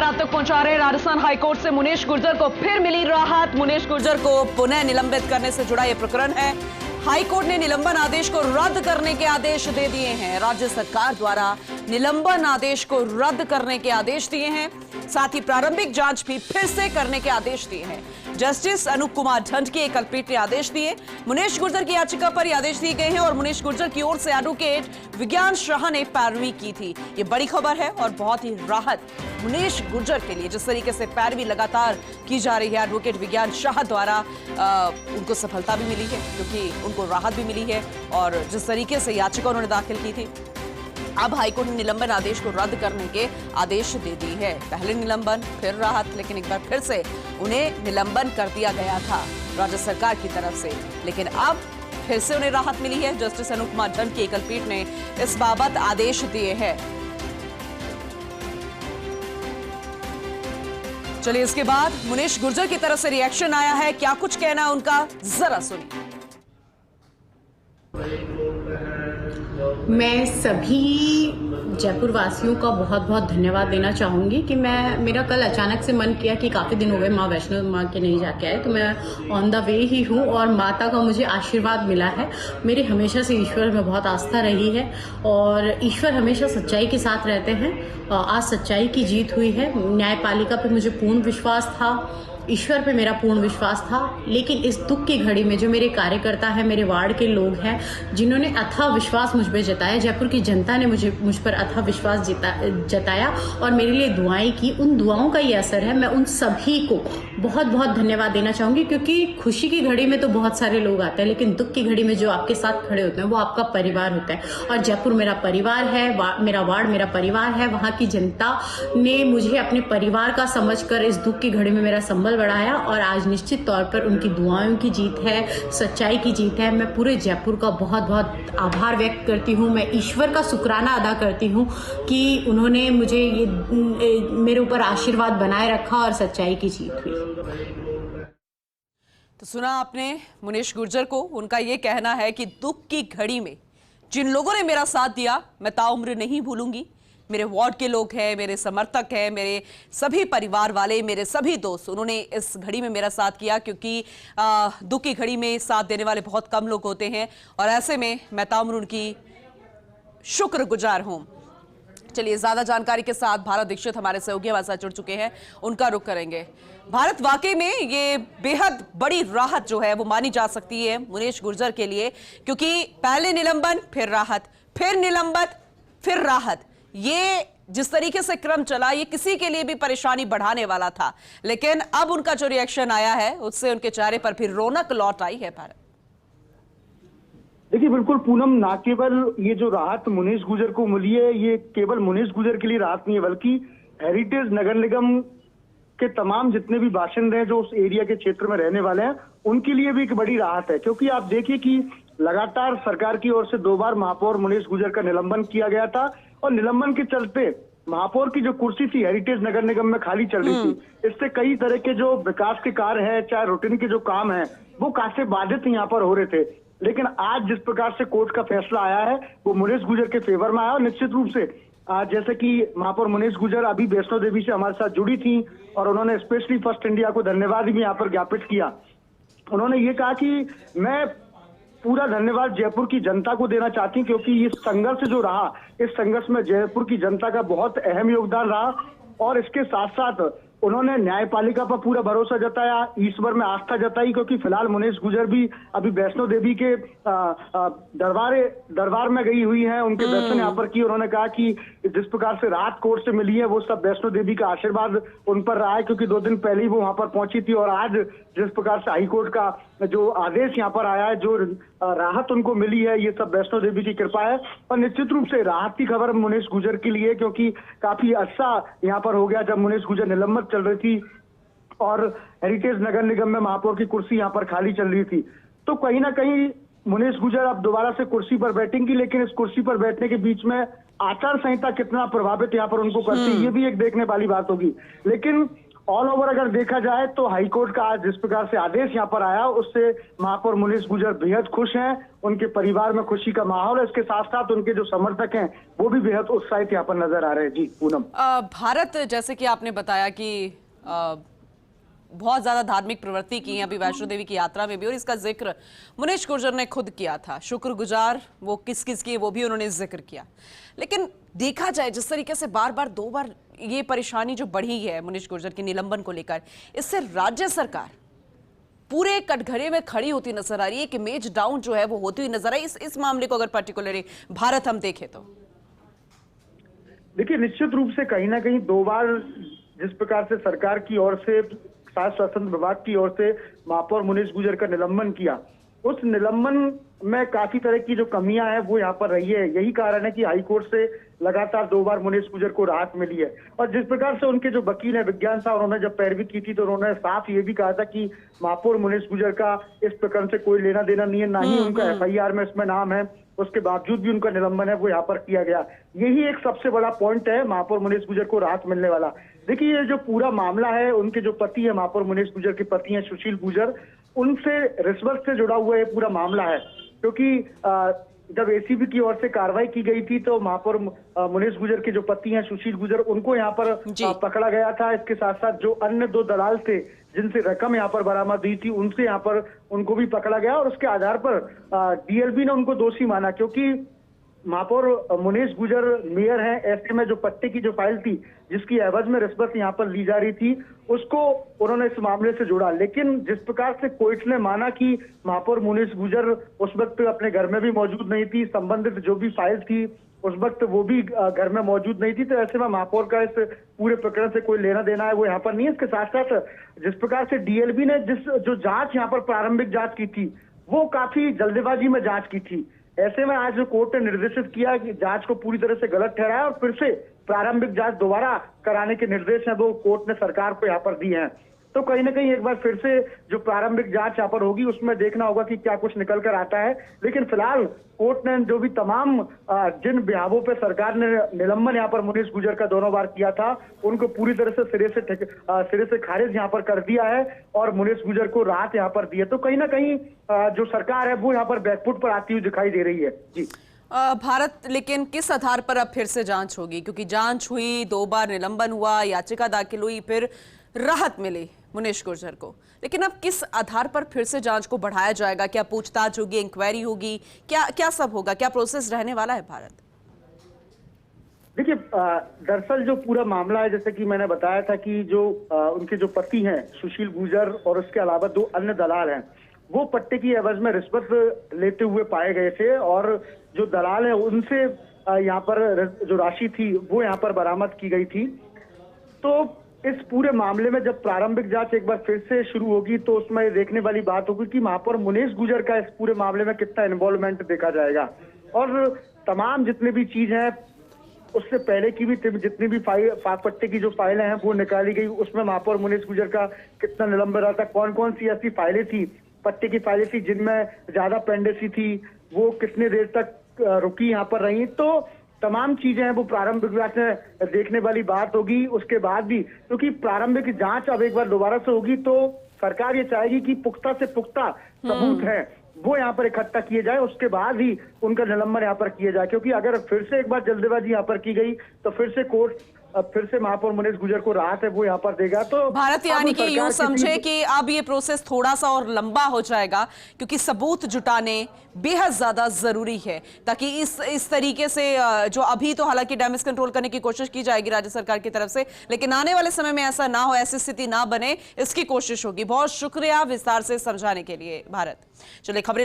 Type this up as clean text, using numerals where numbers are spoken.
आप तक पहुंचा रहे राजस्थान हाईकोर्ट से मुनीश गुर्जर को फिर मिली राहत। मुनीश गुर्जर को पुनः निलंबित करने से जुड़ा यह प्रकरण है। हाईकोर्ट ने निलंबन आदेश को रद्द करने के आदेश दे दिए हैं। राज्य सरकार द्वारा निलंबन आदेश को रद्द करने के आदेश दिए हैं, साथ ही प्रारंभिक जांच भी फिर से करने के आदेश दिए हैं। जस्टिस अनूप कुमार ढंड की एक खंडपीठ ने आदेश दिए। मुनीश गुर्जर की याचिका पर यह आदेश दिए गए हैं और मुनीश गुर्जर की ओर से एडवोकेट विज्ञान शाह ने पैरवी की थी। ये बड़ी खबर है और बहुत ही राहत मुनीश गुर्जर के लिए। जिस तरीके से पैरवी लगातार की जा रही है एडवोकेट विज्ञान शाह द्वारा, उनको सफलता भी मिली है क्योंकि उनको राहत भी मिली है। और जिस तरीके से याचिका उन्होंने दाखिल की थी, अब हाईकोर्ट ने निलंबन आदेश को रद्द करने के आदेश दे दी है। पहले निलंबन फिर राहत, लेकिन एक बार फिर से उन्हें निलंबन कर दिया गया था राज्य सरकार की तरफ से, लेकिन अब फिर से उन्हें राहत मिली है। जस्टिस अनूप कुमार ढंड की एकल पीठ ने इस बाबत आदेश दिए हैं। चलिए, इसके बाद मुनीश गुर्जर की तरफ से रिएक्शन आया है। क्या कुछ कहना है उनका, जरा सुनिए। मैं सभी जयपुर वासियों का बहुत बहुत धन्यवाद देना चाहूँगी कि मेरा कल अचानक से मन किया कि काफ़ी दिन हो गए माँ वैष्णो माँ के नहीं जाके आए, तो मैं ऑन द वे ही हूँ और माता का मुझे आशीर्वाद मिला है। मेरी हमेशा से ईश्वर में बहुत आस्था रही है और ईश्वर हमेशा सच्चाई के साथ रहते हैं। आज सच्चाई की जीत हुई है। न्यायपालिका पे मुझे पूर्ण विश्वास था, ईश्वर पे मेरा पूर्ण विश्वास था, लेकिन इस दुख की घड़ी में जो मेरे कार्यकर्ता हैं, मेरे वार्ड के लोग हैं, जिन्होंने अथाह विश्वास मुझ पे जताया, जयपुर की जनता ने मुझ पर अथाह विश्वास जताया और मेरे लिए दुआएं की, उन दुआओं का ये असर है। मैं उन सभी को बहुत बहुत धन्यवाद देना चाहूँगी, क्योंकि खुशी की घड़ी में तो बहुत सारे लोग आते हैं, लेकिन दुख की घड़ी में जो आपके साथ खड़े होते हैं वो आपका परिवार होता है। और जयपुर मेरा परिवार है, मेरा वार्ड मेरा परिवार है। वहाँ की जनता ने मुझे अपने परिवार का समझकर इस दुख की घड़ी में मेरा संबल बढ़ाया और आज निश्चित तौर पर उनकी दुआओं की जीत है, सच्चाई की जीत है। मैं पूरे जयपुर का बहुत बहुत आभार व्यक्त करती हूँ। मैं ईश्वर का शुक्राना अदा करती हूँ कि उन्होंने मुझे ये मेरे ऊपर आशीर्वाद बनाए रखा और सच्चाई की जीत हुई। तो सुना आपने मुनीश गुर्जर को। उनका यह कहना है कि दुख की घड़ी में जिन लोगों ने मेरा साथ दिया मैं ताउम्र नहीं भूलूंगी। मेरे वार्ड के लोग हैं, मेरे समर्थक हैं, मेरे सभी परिवार वाले, मेरे सभी दोस्त, उन्होंने इस घड़ी में मेरा साथ किया, क्योंकि दुख की घड़ी में साथ देने वाले बहुत कम लोग होते हैं और ऐसे में मैं ताउम्र उनकी शुक्रगुजार हूं। चलिए, ज्यादा जानकारी के साथ भारत दीक्षित हमारे सहयोगी हमारे साथ जुड़ चुके हैं, उनका रुख करेंगे। भारत, वाकई में ये बेहद बड़ी राहत जो है वो मानी जा सकती है मुनीश गुर्जर के लिए, क्योंकि पहले निलंबन फिर राहत, फिर निलंबन फिर राहत, ये जिस तरीके से क्रम चला ये किसी के लिए भी परेशानी बढ़ाने वाला था। लेकिन अब उनका जो रिएक्शन आया है उससे उनके चेहरे पर फिर रौनक लौट आई है। भारत, देखिए, बिल्कुल पूनम, ना केवल ये जो राहत मुनीश गुर्जर को मिली है, ये केवल मुनीश गुर्जर के लिए राहत नहीं है, बल्कि हेरिटेज नगर निगम के तमाम जितने भी बाशिंदे हैं जो उस एरिया के क्षेत्र में रहने वाले हैं, उनके लिए भी एक बड़ी राहत है। क्योंकि आप देखिए कि लगातार सरकार की ओर से 2 बार महापौर मुनीश गुर्जर का निलंबन किया गया था और निलंबन के चलते महापौर की जो कुर्सी थी हेरिटेज नगर निगम में खाली चल रही थी। इससे कई तरह के जो विकास के कार्य है, चाहे रूटीन के जो काम है, वो काफी बाधित यहाँ पर हो रहे थे। लेकिन आज जिस प्रकार से कोर्ट का फैसला आया है वो मुनीश गुर्जर के फेवर में आया और निश्चित रूप से जैसे कि महापौर मुनीश गुर्जर अभी वैष्णो देवी से हमारे साथ जुड़ी थी और उन्होंने स्पेशली फर्स्ट इंडिया को धन्यवाद भी यहाँ पर ज्ञापित किया। उन्होंने ये कहा कि मैं पूरा धन्यवाद जयपुर की जनता को देना चाहती हूँ, क्योंकि ये संघर्ष जो रहा, इस संघर्ष में जयपुर की जनता का बहुत अहम योगदान रहा। और इसके साथ साथ उन्होंने न्यायपालिका पर पूरा भरोसा जताया, ईश्वर में आस्था जताई, क्योंकि फिलहाल मुनीश गुर्जर भी अभी वैष्णो देवी के दरबार में गई हुई हैं, उनके दर्शन यहाँ पर किए। उन्होंने कहा कि जिस प्रकार से राहत कोर्ट से मिली है वो सब वैष्णो देवी का आशीर्वाद उन पर रहा है, क्योंकि 2 दिन पहले ही वो वहां पर पहुंची थी। और आज जिस प्रकार से हाईकोर्ट का जो आदेश यहाँ पर आया है, जो राहत उनको मिली है, ये सब वैष्णो देवी की कृपा है। और निश्चित रूप से राहत की खबर मुनीश गुर्जर के लिए, क्योंकि काफी अच्छा यहाँ पर हो गया जब मुनीश गुर्जर निलंबित चल रही थी और हेरिटेज नगर निगम में महापौर की कुर्सी यहाँ पर खाली चल रही थी। तो कहीं ना कहीं मुनीश गुर्जर अब दोबारा से कुर्सी पर बैठेंगी, लेकिन इस कुर्सी पर बैठने के बीच में आचार संहिता कितना प्रभावित यहाँ पर उनको करती है, ये भी एक देखने वाली बात होगी। लेकिन ऑल ओवर अगर देखा जाए तो हाईकोर्ट का आज जिस प्रकार से आदेश यहाँ पर आया उससे महापौर मुनीश गुर्जर बेहद खुश हैं। उनके परिवार में खुशी का माहौल है। इसके साथ साथ उनके जो समर्थक हैं वो भी बेहद उत्साहित यहाँ पर नजर आ रहे हैं। जी पूनम, भारत, जैसे कि आपने बताया कि बहुत ज्यादा धार्मिक प्रवृत्ति की है अभी वैष्णो देवी की यात्रा में भी, और इसका जिक्र मुनीश गुर्जर ने खुद किया था। शुक्रगुजार वो किस किस की वो भी उन्होंने जिक्र किया। लेकिन देखा जाए जिस तरीके से बार बार 2 बार ये परेशानी जो बढ़ी है मुनीश गुर्जर के निलंबन को लेकर, इससे राज्य सरकार पूरे कटघरे में खड़ी होती नजर आ रही है कि इमेज डाउन जो है वो होती हुई नजर आई। इस मामले को अगर पर्टिकुलरली भारत हम देखें तो देखिए, निश्चित रूप से कहीं ना कहीं 2 बार जिस प्रकार से सरकार की ओर से, शासन शासन विभाग की ओर से महापौर मुनीश गुर्जर का निलंबन किया, उस निलंबन में काफी तरह की जो कमियां हैं वो यहाँ पर रही है। यही कारण है कि हाईकोर्ट से लगातार 2 बार मुनीश गुर्जर को राहत मिली है। और जिस प्रकार से उनके जो वकील है विज्ञान साहब, उन्होंने जब पैरवी की थी तो उन्होंने साफ ये भी कहा था कि महापौर मुनीश गुर्जर का इस प्रकरण से कोई लेना देना नहीं है, ना ही उनका FIR में इसमें नाम है। उसके बावजूद भी उनका निलंबन है वो यहाँ पर किया गया। यही एक सबसे बड़ा पॉइंट है महापौर मुनीश गुर्जर को राहत मिलने वाला। देखिए, ये जो पूरा मामला है, उनके जो पति है, महापौर मुनीश गुर्जर के पति हैं सुशील गुर्जर, उनसे रिश्वत से जुड़ा हुआ ये पूरा मामला है। क्योंकि जब ACB की ओर से कार्रवाई की गई थी तो महापौर मुनीश गुर्जर के जो पति हैं सुशील गुर्जर, उनको यहाँ पर पकड़ा गया था। इसके साथ साथ जो अन्य 2 दलाल थे जिनसे रकम यहाँ पर बरामद हुई थी, उनसे यहाँ पर उनको भी पकड़ा गया। और उसके आधार पर DLB ने उनको दोषी माना, क्योंकि महापौर मुनीश गुर्जर मेयर हैं। ऐसे में जो पट्टे की जो फाइल थी जिसकी एवज में रिश्वत यहाँ पर ली जा रही थी, उसको उन्होंने इस मामले से जोड़ा। लेकिन जिस प्रकार से कोर्ट ने माना कि महापौर मुनीश गुर्जर उस वक्त अपने घर में भी मौजूद नहीं थी, संबंधित जो भी फाइल थी उस वक्त वो भी घर में मौजूद नहीं थी, तो ऐसे में महापौर का इस पूरे प्रकरण से कोई लेना देना है वो यहाँ पर नहीं है। इसके साथ साथ जिस प्रकार से DLB ने जो जांच यहाँ पर प्रारंभिक जांच की थी वो काफी जल्दबाजी में जांच की थी। ऐसे में आज जो कोर्ट ने निर्देशित किया कि जांच को पूरी तरह से गलत ठहराया और फिर से प्रारंभिक जांच दोबारा कराने के निर्देश हैं वो कोर्ट ने सरकार को यहाँ पर दिए हैं। तो कहीं ना कहीं एक बार फिर से जो प्रारंभिक जांच यहाँ पर होगी उसमें देखना होगा कि क्या कुछ निकल कर आता है। लेकिन फिलहाल कोर्ट ने जो भी तमाम जिन बिहावों पे सरकार ने निलंबन यहाँ पर मुनीश गुर्जर का 2 बार किया था, उनको पूरी तरह से सिरे से खारिज यहाँ पर कर दिया है और मुनीश गुर्जर को राहत यहाँ पर दी है। तो कहीं ना कहीं जो सरकार है वो यहाँ पर बैकफुट पर आती हुई दिखाई दे रही है। जी भारत, लेकिन किस आधार पर अब फिर से जांच होगी? क्योंकि जांच हुई, 2 बार निलंबन हुआ, याचिका दाखिल हुई, फिर राहत मिली मुनीश गुर्जर को, लेकिन अब किस आधार पर फिर से जांच को बढ़ाया जाएगा? क्या पूछताछ होगी, इंक्वायरी होगी, क्या सब होगा, क्या प्रोसेस रहने वाला है भारत? देखिए, दरअसल जो पूरा मामला है, जैसे कि मैंने बताया था कि जो उनके जो पति हैं सुशील गुर्जर और उसके अलावा 2 अन्य दलाल हैं, वो पट्टे की एवज में रिश्वत लेते हुए पाए गए थे और जो दलाल है उनसे यहाँ पर जो राशि थी वो यहाँ पर बरामद की गई थी। तो इस पूरे मामले में जब प्रारंभिक जांच एक बार फिर से शुरू होगी तो उसमें ये देखने वाली बात होगी कि महापौर मुनीश गुर्जर का इस पूरे मामले में कितना इन्वॉल्वमेंट देखा जाएगा। और तमाम जितने भी चीज हैं, उससे पहले की भी जितनी भी पट्टे की जो फाइलें हैं वो निकाली गई, उसमें महापौर मुनीश गुर्जर का कितना निलंबन रहा था, कौन कौन सी ऐसी फाइलें थी, पट्टे की फाइलें थी जिनमें ज्यादा पेंडेंसी थी, वो कितने देर तक रुकी यहाँ पर रही। तो तमाम चीजें हैं वो प्रारंभिक जांच में देखने वाली बात होगी। उसके बाद भी क्योंकि प्रारंभिक जांच अब एक बार दोबारा से होगी तो सरकार ये चाहेगी कि पुख्ता से पुख्ता सबूत है वो यहाँ पर इकट्ठा किए जाए, उसके बाद ही उनका निलंबन यहाँ पर किया जाए। क्योंकि अगर फिर से एक बार जल्दबाजी यहाँ पर की गई तो फिर से कोर्ट फिर से महापौर मुनीश गुर्जर को राहत है वो यहाँ पर देगा। तो भारत, यानी कि यूं समझे कि अब ये प्रोसेस थोड़ा सा और लंबा हो जाएगा क्योंकि सबूत जुटाने बेहद ज्यादा जरूरी है, ताकि इस तरीके से जो अभी तो हालांकि डैमेज कंट्रोल करने की कोशिश की जाएगी राज्य सरकार की तरफ से, लेकिन आने वाले समय में ऐसा ना हो, ऐसी स्थिति ना बने, इसकी कोशिश होगी। बहुत शुक्रिया विस्तार से समझाने के लिए भारत। चलिए खबरें